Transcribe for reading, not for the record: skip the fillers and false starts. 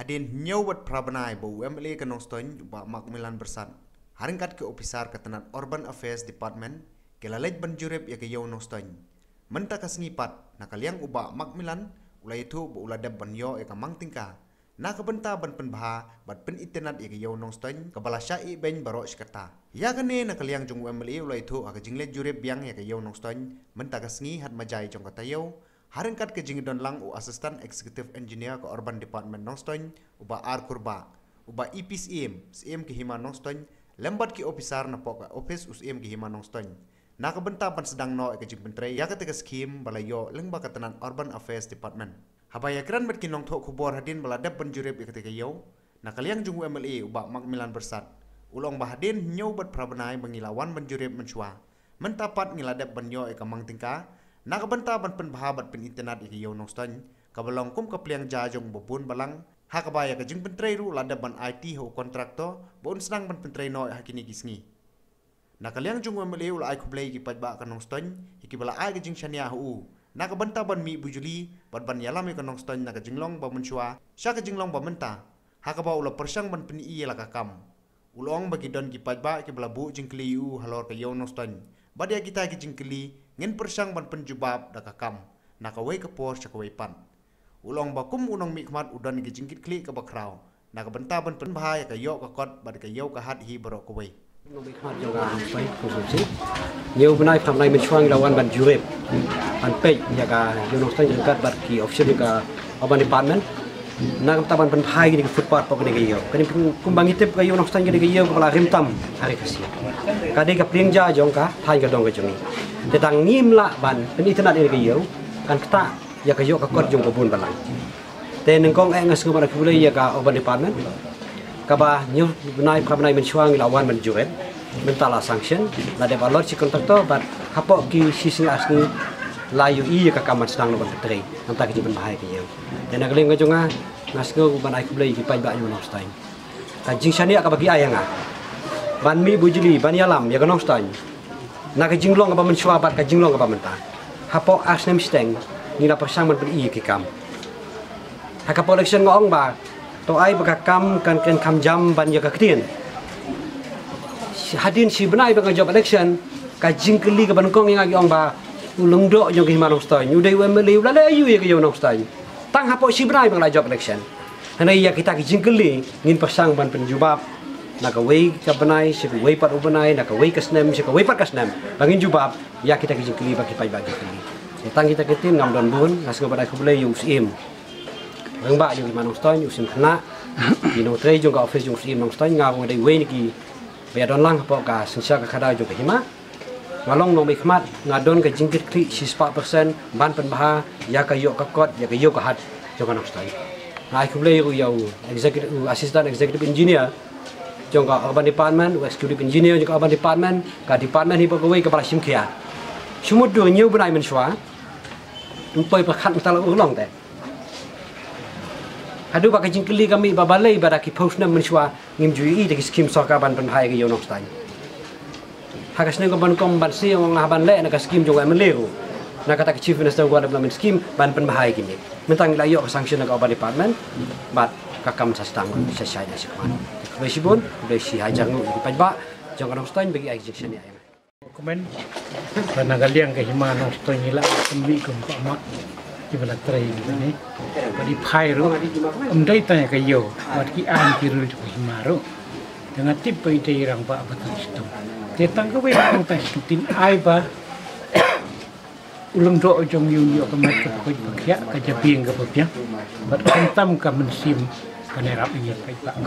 bahadin nyawat prabanai ba UMLA kanong stoin ba Macmillan Bersat. Haringkat ke opisar ketenat Urban Affairs Department kelalait banjurep ya ke yaw nong stoin. Menta kasengipat nakaliang uba Macmillan ulai itu ba uladab banyo ya kamang tingka. Nakabenta ban penbaha bat pen internet ya ke yaw nong stoin kabala syai ben barok sekerta. Ya kene nakaliang jong UMLA ulai itu aga jinglet jurep biang ya ke yaw nong stoin menta kasengi hat majai jong kata yaw. Haringkat ke jingidon lang u Assistant Executive Engineer ke Urban Department Nongstoin uba R Kurba uba EPCM CM ke Hima Nongstoin lembat ki opisar na po ka office USM ke Hima Nongstoin nakabenta pan sedang no ke jing pentre ya ketika skim balayo lengba ketenan Urban Affairs Department habaya kran bet ki nong thok khubor hadin baladap banjurep ya ketika yo nakaliang jung UMLA uba Macmillan Bersat ulong bahadin nyau bat prabanai mengilawan banjurep mensua mentapat ngiladap banyo e kamang tingka nakabenta ban penbahabat pen internet iki yaw nongstoin kabalong kum kapliang jajong bobun balang hakabaya ka jing pentrei ru lada ban IT ho kontrakto bon senang ban pentrei no hakini gisngi nakaliang jung UMLA ul ai kublai ki pajba ka nongstoin iki bala ai ka jing shania hu nakabenta ban mi bujuli ban yalam ka nongstoin nak jinglong ba mensua sya ka jinglong ba menta hakaba ula persang ban pen i la ka kam ulong bagi don ki pajba ki bala bu jing kliu halor ka yaw nongstoin badia kita ki jing kli ngin persang ban penjubab da kakam nakawai ke por sakawai pan ulong bakum unong mikmat udan gi jingkit kli ke bakrau nakabenta ban penbahaya ka yo ka kot bad ka yo ka hat hi barok kawai unong mikmat juga pai konsumsi nyeu benai phamnai menchuang lawan ban jurep an pe ya ka yono stan jengkat bad ki official ka Urban Department nak taban penbahai di footpath pok ni yo kani kumbang itep ka yono stan gi yo kepala rimtam hari kasih kade ka pringja jong ka thai ka dong ka jumi tetang ngim la ban pen internet ini ke yo kan kata ya ke yo ka kot jong kebun balang te nengkong ngas ke mana kulai ya ka Urban Department ka ba nyu benai prabanai menchuang lawan menjuret mentala sanction la de valor si kontraktor bat hapo ki sisi asni layu i ka kamat sedang no ban tre anta ke jiban bahai ke yo dan agling ka jonga ngas ke benai kulai ki pai ba yo no stain ka jing shania ka bagi ayanga ban mi bujuli ban yalam ya ka no stain nak jinglong apa mencuabat ka jinglong apa mentah hapo asnem steng ni la persang ban i ki kam haka election ngong ba to ai ba kam kan kam jam ban ya ka ktin hadin si benai ba job election ka jingkeli ka ban kong yang agi ong ba ulung do jong ki manong stoi nyudai UMLA la le yu ya ki yo nong stoi tang hapo si benai ba la job election hanai ya kita ki jingkeli ngin persang ban penjubab nakaway ka banay si way pat ubanay nakaway kasnem si kaway pat kasnem bangin jubab ya kita kijingkili bagi pai bagi kili tang kita kitin ngam don bun ngas ka banay kublay yung sim bang ba yung manong stoin yung sim khna dino tre jong ka office yung sim nong stoin ngam ngai way niki be don lang po ka sensia ka khada jong ka hima ngalong no mikmat ngadon ka jingkit kli 4% ban penbaha ya ka yo ka kot ya ka yo ka hat jong ka nong stoin ai kublay yung executive assistant executive engineer jongka Urban Department, Executive Engineer jongka Urban Department, ka Department hi pegawai kepala simkia. Semua dua nyeu benai mensua. Umpai perkat mentala ulong teh. Adu pakai jingkeli kami babalai pada ki postna mensua ngimjui de skim sokaban penhai ke yonok stan. Hakasne ko ban kom ban si ngong ban le na ka skim jongka meleru. Na kata Chief Minister gua ada skim ban penhai kimi. Mentang layo sanction ke Urban Department, bat kakam sastang sesai na sikman. Besibun, besi hajar ngu di pajba, jangan nong stoin bagi execution ya. Komen, karena kalian ke hima nong stoin hilang, kembali ke mak, di bala tray ni, bagi pairu, umdai tanya ke yo, bagi an kiru ke hima ro, dengan tip pai irang ba betul sistem. Tetang ke we nong tai tin ai ba, ulung do jong yu kemat ke pokok ke japing ke pokok, bat kentam ke mensim. Kan era ini baik tak